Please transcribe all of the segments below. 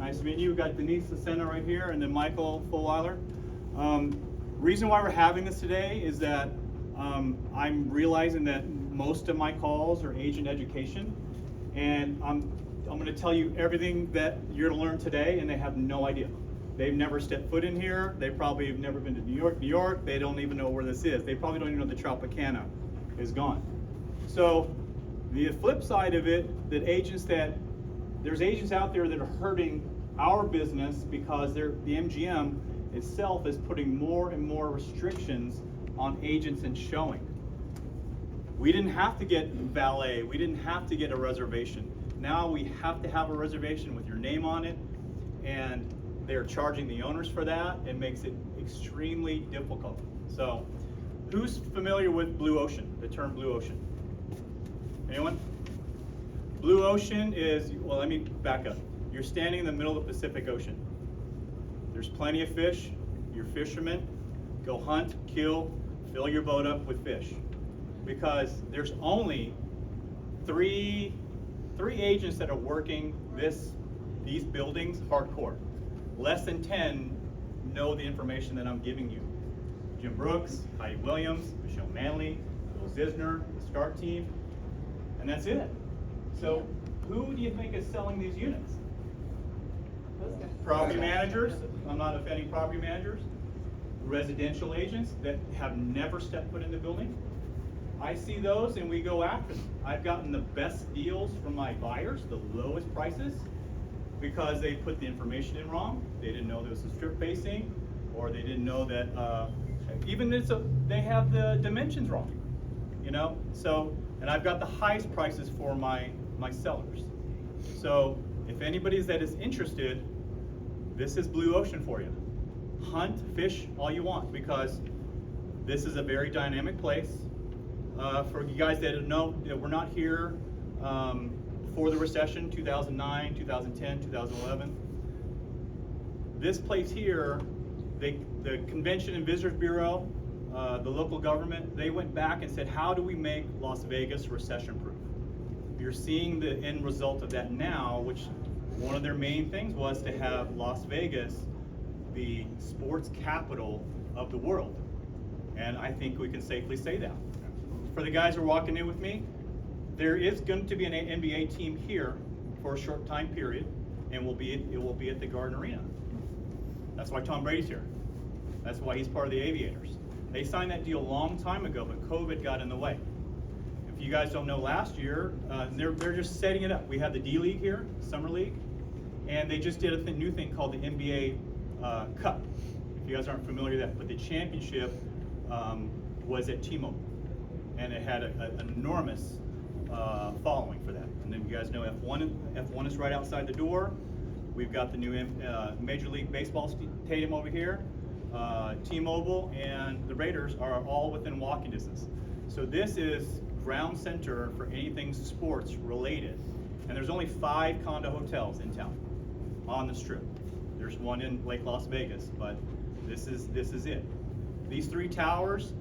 Nice to meet you. We've got Denise Sacena right here, and then Michael Fulweiler. Reason why we're having this today is that I'm realizing that most of my calls are agent education, and I'm going to tell you everything that you're to learn today, and they have no idea. They've never stepped foot in here. They probably have never been to New York. They don't even know where this is. They probably don't even know the Tropicana is gone. So the flip side of it, there's agents out there that are hurting our business because the MGM itself is putting more and more restrictions on agents and showing. We didn't have to get valet. We didn't have to get a reservation. Now we have to have a reservation with your name on it, and they're charging the owners for that. It makes it extremely difficult. So who's familiar with Blue Ocean, the term Blue Ocean? Anyone? Blue Ocean is, well, let me back up. You're standing in the middle of the Pacific Ocean. There's plenty of fish. You're fishermen. Go hunt, kill, fill your boat up with fish. Because there's only three agents that are working these buildings hardcore. Less than 10 know the information that I'm giving you. Jim Brooks, Heidi Williams, Michelle Manley, Bill Zisner, the START team, and that's it. So who do you think is selling these units? Property managers. I'm not offending property managers. Residential agents that have never stepped foot in the building. I see those and we go after them. I've gotten the best deals from my buyers, the lowest prices, because they put the information in wrong. They didn't know there was a strip facing, or they didn't know that they have the dimensions wrong. You know, so, and I've got the highest prices for my sellers. So if anybody that is interested, this is Blue Ocean for you. Hunt, fish all you want, because this is a very dynamic place. For you guys that know that we're not here before the recession, 2009, 2010, 2011. This place here, the Convention and Visitors Bureau, the local government, they went back and said, how do we make Las Vegas recession-proof? You're seeing the end result of that now, which one of their main things was to have Las Vegas the sports capital of the world. And I think we can safely say that. For the guys who are walking in with me, there is going to be an NBA team here for a short time period, and it will be at the Garden Arena. That's why Tom Brady's here. That's why he's part of the Aviators. They signed that deal a long time ago, but COVID got in the way. If you guys don't know, last year, they're just setting it up. We have the D-League here, Summer League, and they just did a new thing called the NBA Cup. If you guys aren't familiar with that, but the championship was at T-Mobile, and it had an enormous following for that. And then you guys know F1 is right outside the door. We've got the new Major League Baseball stadium over here. T-Mobile and the Raiders are all within walking distance. So this is ground center for anything sports related. And there's only 5 condo hotels in town on the strip. There's one in Lake Las Vegas, but this is it. These 3 towers,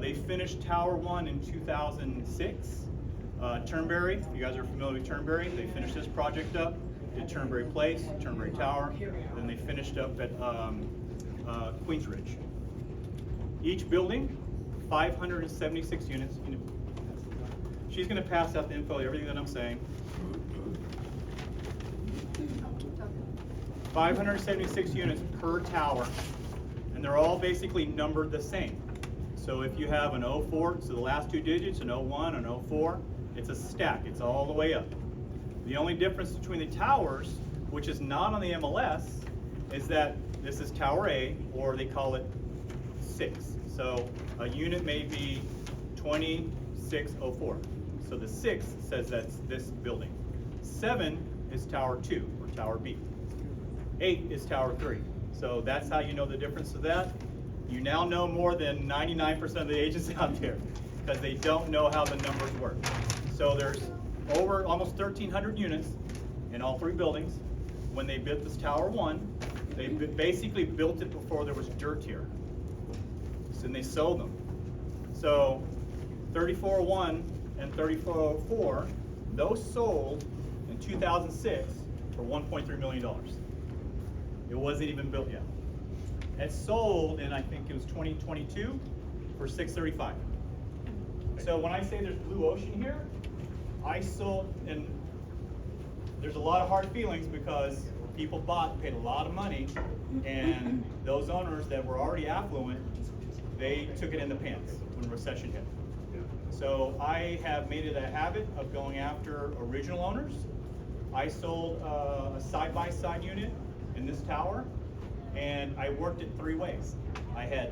they finished Tower 1 in 2006. Turnberry, if you guys are familiar with Turnberry, they finished this project up, did Turnberry Place, Turnberry Tower, then they finished up at Queensridge. Each building, 576 units. She's going to pass out the info, everything that I'm saying. 576 units per tower, and they're all basically numbered the same. So if you have an 04, so the last 2 digits, an 01, an 04, it's a stack, it's all the way up. The only difference between the towers, which is not on the MLS, is that this is Tower A, or they call it 6. So a unit may be 2604. So the 6 says that's this building. 7 is Tower 2, or Tower B. 8 is Tower 3. So that's how you know the difference of that. You now know more than 99% of the agents out there, because they don't know how the numbers work. So there's over almost 1,300 units in all 3 buildings. When they built this Tower 1, they basically built it before there was dirt here. So then they sold them. So 3401 and 3404, those sold in 2006 for $1.3 million. It wasn't even built yet. It sold in, I think it was 2022 for $635. So when I say there's blue ocean here, I sold, and there's a lot of hard feelings because people bought, paid a lot of money, and those owners that were already affluent, they took it in the pants when recession hit. So I have made it a habit of going after original owners. I sold a side-by-side unit in this tower, and I worked it 3 ways. I had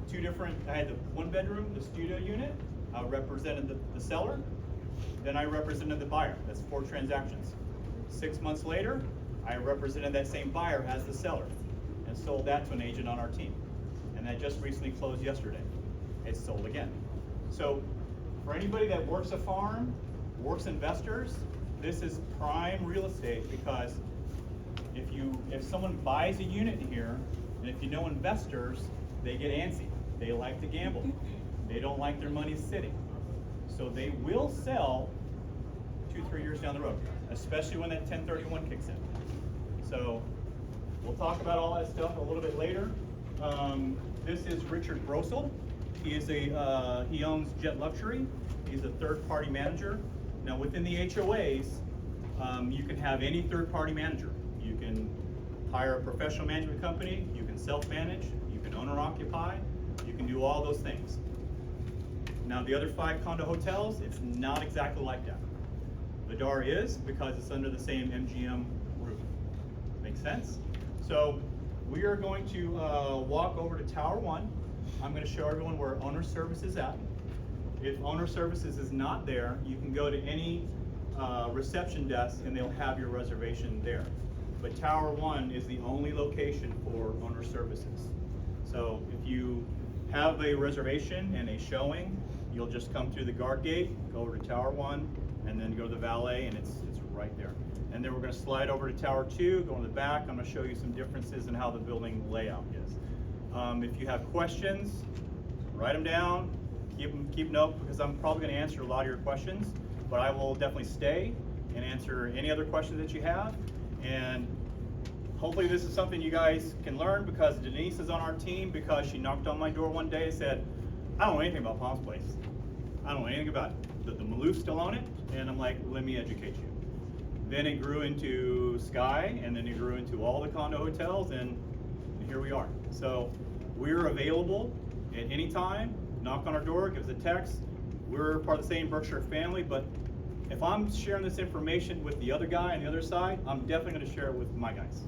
two different, I had the 1 bedroom, the studio unit, I represented the seller, then I represented the buyer. That's 4 transactions. 6 months later, I represented that same buyer as the seller and sold that to an agent on our team. And that just recently closed yesterday. It's sold again. So for anybody that works a farm, works investors, this is prime real estate, because if someone buys a unit in here, and if you know investors, they get antsy. They like to gamble. They don't like their money sitting. So they will sell 2-3 years down the road, especially when that 1031 kicks in. So we'll talk about all that stuff a little bit later. This is Richard Brossell. He is he owns Jet Luxury. He's a third-party manager. Now within the HOAs, you can have any third-party manager. You can hire a professional management company, you can self-manage, you can owner-occupy, you can do all those things. Now the other 5 condo hotels, it's not exactly like that. Ladar is, because it's under the same MGM roof. Make sense? So we are going to walk over to Tower 1. I'm going to show everyone where owner service is at. If owner services is not there, you can go to any reception desk and they'll have your reservation there. But Tower 1 is the only location for owner services. So if you have a reservation and a showing, you'll just come through the guard gate, go over to Tower 1, and then go to the valet, and it's right there. And then we're going to slide over to Tower 2, go in the back. I'm going to show you some differences in how the building layout is. If you have questions, write them down, keep note, because I'm probably going to answer a lot of your questions, but I will definitely stay and answer any other questions that you have. And hopefully this is something you guys can learn, because Denise is on our team, because she knocked on my door one day and said, I don't know anything about Palms Place. I don't know anything about it. The Maloofs still own it? And I'm like, let me educate you. Then it grew into Sky, and then it grew into all the condo hotels, and here we are. So we're available at any time. Knock on our door, give us a text. We're part of the same Berkshire family, but if I'm sharing this information with the other guy on the other side, I'm definitely going to share it with my guys.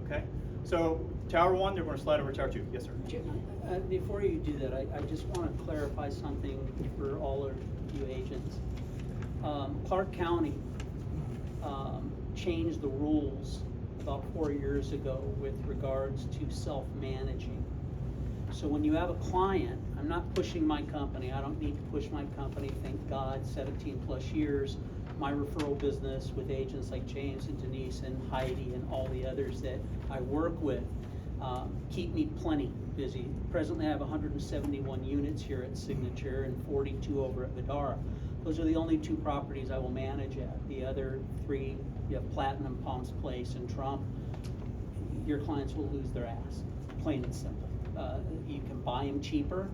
Okay? So Tower 1, they're going to slide over to Tower 2. Yes, sir. Before you do that, I just want to clarify something for all of you agents. Clark County changed the rules about 4 years ago with regards to self-managing. So when you have a client, I'm not pushing my company, I don't need to push my company, thank God, 17 plus years, my referral business with agents like James and Denise and Heidi and all the others that I work with keep me plenty busy. Presently I have 171 units here at Signature and 42 over at Vidara. Those are the only 2 properties I will manage at. The other 3, you have Platinum, Palms Place, and Trump. Your clients will lose their ass, plain and simple. You can buy them cheaper,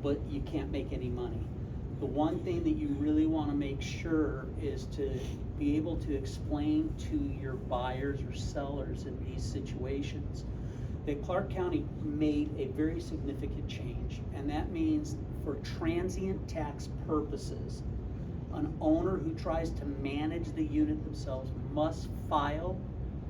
but you can't make any money. The one thing that you really want to make sure is to be able to explain to your buyers or sellers in these situations that Clark County made a very significant change, and that means for transient tax purposes, an owner who tries to manage the unit themselves must file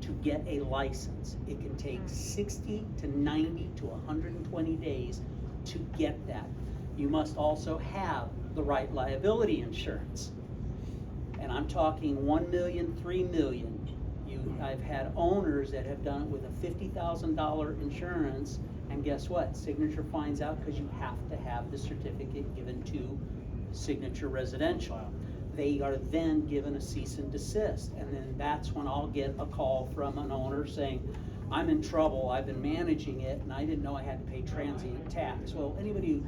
to get a license. It can take 60 to 90 to 120 days to get that. You must also have the right liability insurance. And I'm talking 1 million, 3 million. I've had owners that have done it with a $50,000 insurance, and guess what? Signature finds out, because you have to have the certificate given to Signature Residential. They are then given a cease and desist, and then that's when I'll get a call from an owner saying, I'm in trouble, I've been managing it, and I didn't know I had to pay transient tax. Well, anybody who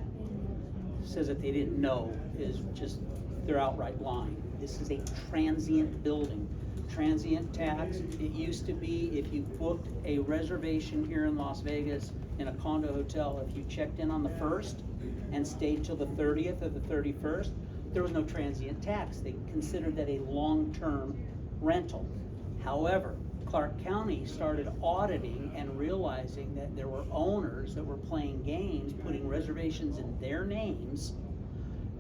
says that they didn't know is just, they're outright lying. This is a transient building. transient tax. It used to be if you booked a reservation here in Las Vegas in a condo hotel, if you checked in on the 1st and stayed till the 30th or the 31st, there was no transient tax. They considered that a long-term rental. However, Clark County started auditing and realizing that there were owners that were playing games, putting reservations in their names,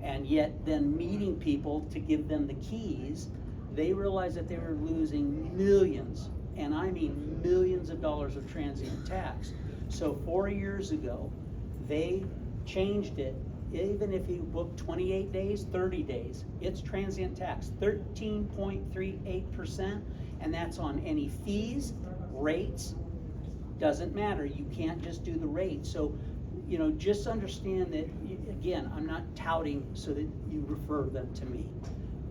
and yet then meeting people to give them the keys. They realized that they were losing millions, and I mean millions of dollars of transient tax. So 4 years ago, they changed it. Even if you book 28 days, 30 days, it's transient tax, 13.38%, and that's on any fees, rates, doesn't matter. You can't just do the rate. So, you know, just understand that, again, I'm not touting so that you refer them to me.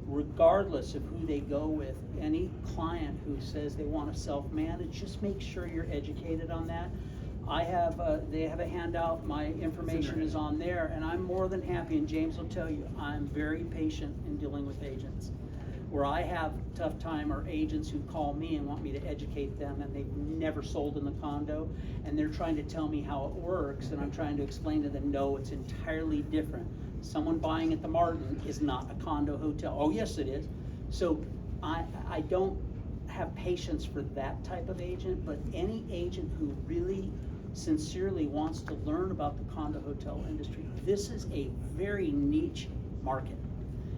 Regardless of who they go with, any client who says they want to self-manage, just make sure you're educated on that. They have a handout, my information is on there, and I'm more than happy, and James will tell you, I'm very patient in dealing with agents. Where I have a tough time are agents who call me and want me to educate them, and they've never sold in the condo, and they're trying to tell me how it works, and I'm trying to explain to them, no, it's entirely different. Someone buying at the Martin is not a condo hotel. Oh, yes, it is. So I don't have patience for that type of agent, but any agent who really sincerely wants to learn about the condo hotel industry, this is a very niche market.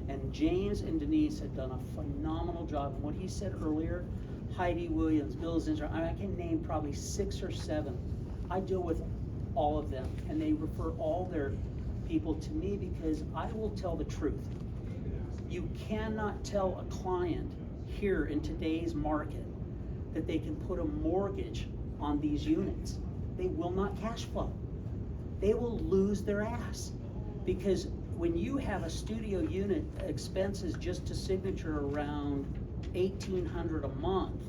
And James and Denise have done a phenomenal job. And what he said earlier, Heidi Williams, Bill Zinsner, I can name probably 6 or 7. I deal with all of them, and they refer all their people to me because I will tell the truth. You cannot tell a client here in today's market that they can put a mortgage on these units. They will not cash flow. They will lose their ass, because when you have a studio unit, expenses just to Signature around $1,800 a month,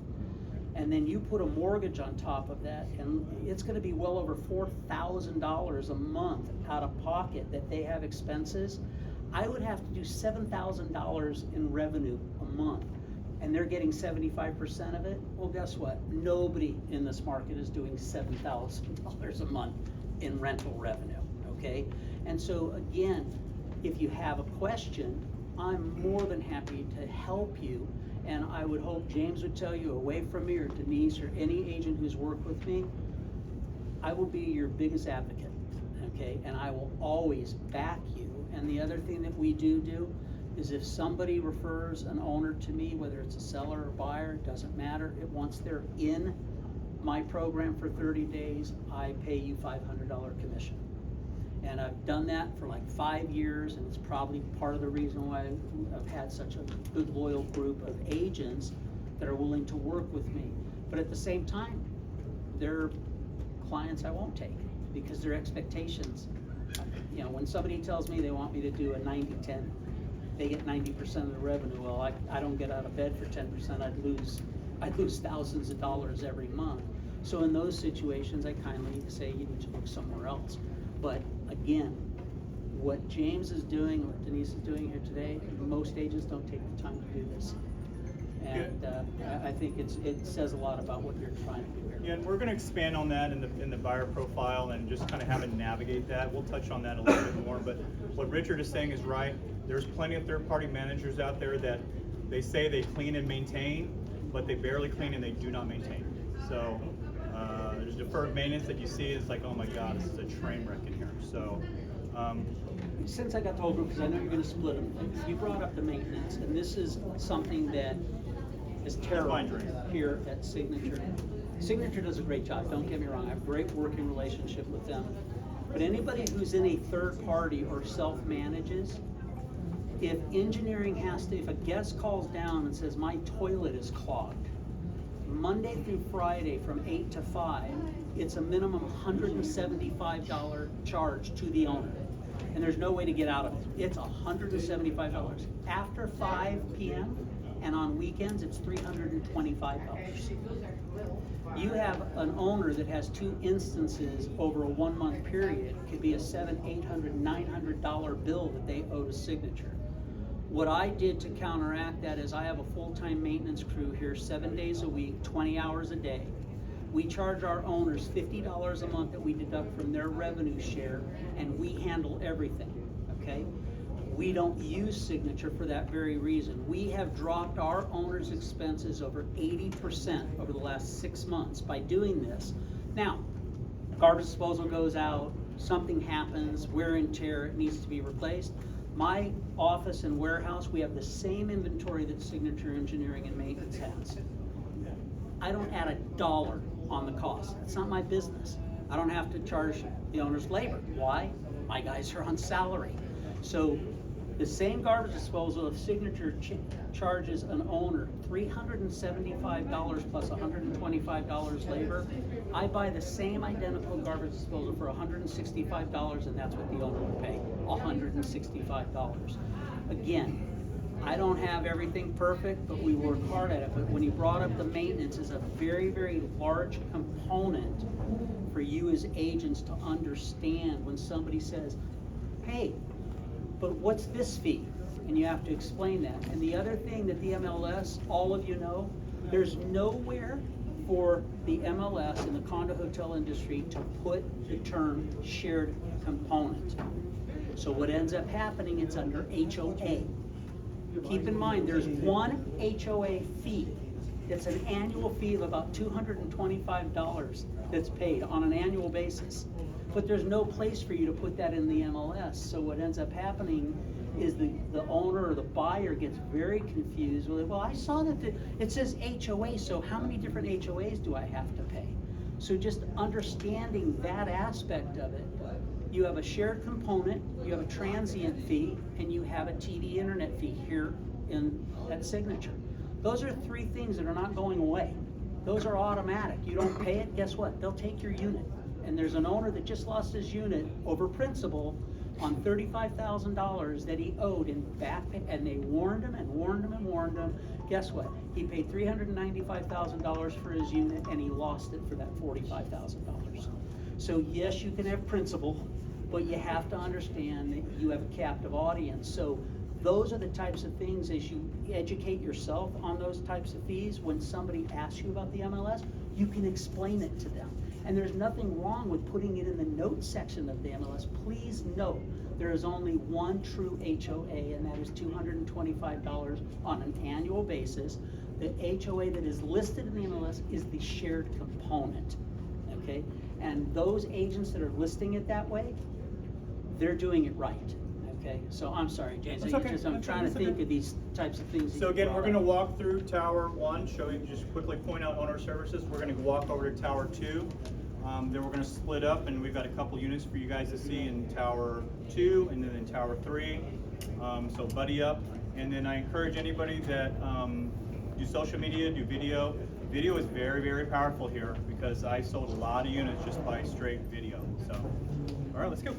and then you put a mortgage on top of that, and it's going to be well over $4,000 a month out of pocket that they have expenses. I would have to do $7,000 in revenue a month, and they're getting 75% of it. Well, guess what? Nobody in this market is doing $7,000 a month in rental revenue, okay? And so again, if you have a question, I'm more than happy to help you. And I would hope James would tell you, away from me, or Denise, or any agent who's worked with me, I will be your biggest advocate, okay? And I will always back you. And the other thing that we do is if somebody refers an owner to me, whether it's a seller or buyer, it doesn't matter. Once they're in my program for 30 days, I pay you $500 commission. And I've done that for like 5 years, and it's probably part of the reason why I've had such a good, loyal group of agents that are willing to work with me. But at the same time, there are clients I won't take because their expectations, you know, when somebody tells me they want me to do a 90-10, they get 90% of the revenue. Well, I don't get out of bed for 10%. I'd lose thousands of dollars every month. So in those situations, I kindly say you need to look somewhere else. But again, what James is doing, what Denise is doing here today, most agents don't take the time to do this. And I think it says a lot about what you're trying to do here. Yeah, and we're going to expand on that in the buyer profile and just kind of have it navigate that. We'll touch on that a little bit more. But what Richard is saying is right. There's plenty of third-party managers out there that they say they clean and maintain, but they barely clean and they do not maintain. So there's deferred maintenance that you see is like, oh my God, this is a train wreck in here. So. Since I got the whole group, because I know you're going to split them, you brought up the maintenance, and this is something that is terrible here at Signature. Signature does a great job, don't get me wrong. I have a great working relationship with them. But anybody who's in a third party or self-manages, if engineering has to, if a guest calls down and says, my toilet is clogged, Monday through Friday from 8 to 5, it's a minimum $175 charge to the owner. And there's no way to get out of it. It's $175. After 5 p.m. and on weekends, it's $325. You have an owner that has 2 instances over a 1-month period. It could be a $700, $800, $900 bill that they owe to Signature. What I did to counteract that is I have a full-time maintenance crew here 7 days a week, 20 hours a day. We charge our owners $50 a month that we deduct from their revenue share, and we handle everything, okay? We don't use Signature for that very reason. We have dropped our owners' expenses over 80% over the last 6 months by doing this. Now, garbage disposal goes out, something happens, wear and tear, it needs to be replaced. My office and warehouse, we have the same inventory that Signature Engineering and Maintenance has. I don't add $1 on the cost. It's not my business. I don't have to charge the owner's labor. Why? My guys are on salary. So the same garbage disposal, if Signature charges an owner $375 plus $125 labor, I buy the same identical garbage disposal for $165, and that's what the owner will pay, $165. Again, I don't have everything perfect, but we work hard at it. But when you brought up the maintenance is a very, very large component for you as agents to understand when somebody says, hey, but what's this fee? And you have to explain that. And the other thing that the MLS, all of you know, there's nowhere for the MLS in the condo hotel industry to put the term shared component. So what ends up happening, it's under HOA. Keep in mind, there's one HOA fee. It's an annual fee of about $225 that's paid on an annual basis. But there's no place for you to put that in the MLS. So what ends up happening is the owner or the buyer gets very confused. Well, I saw that it says HOA, so how many different HOAs do I have to pay? So just understanding that aspect of it, you have a shared component, you have a transient fee, and you have a TV internet fee here in that Signature. Those are 3 things that are not going away. Those are automatic. You don't pay it, guess what? They'll take your unit. And there's an owner that just lost his unit over principal on $35,000 that he owed in back pay, and they warned him and warned him and warned him. Guess what? He paid $395,000 for his unit, and he lost it for that $45,000. So yes, you can have principal, but you have to understand that you have a captive audience. So those are the types of things, as you educate yourself on those types of fees, when somebody asks you about the MLS, you can explain it to them. And there's nothing wrong with putting it in the notes section of the MLS. Please note, there is only one true HOA, and that is $225 on an annual basis. The HOA that is listed in the MLS is the shared component, okay? And those agents that are listing it that way, they're doing it right, okay? So I'm sorry, James, That's okay. I'm trying to think of these types of things. So again, we're gonna walk through Tower 1, showing, just quickly point out owner services. We're gonna walk over to Tower 2. Then we're gonna split up, and we've got a couple units for you guys to see in Tower 2 and then in Tower 3. So buddy up. And then I encourage anybody that do social media, do video. Video is very, very powerful here because I sold a lot of units just by straight video. So, all right, let's go.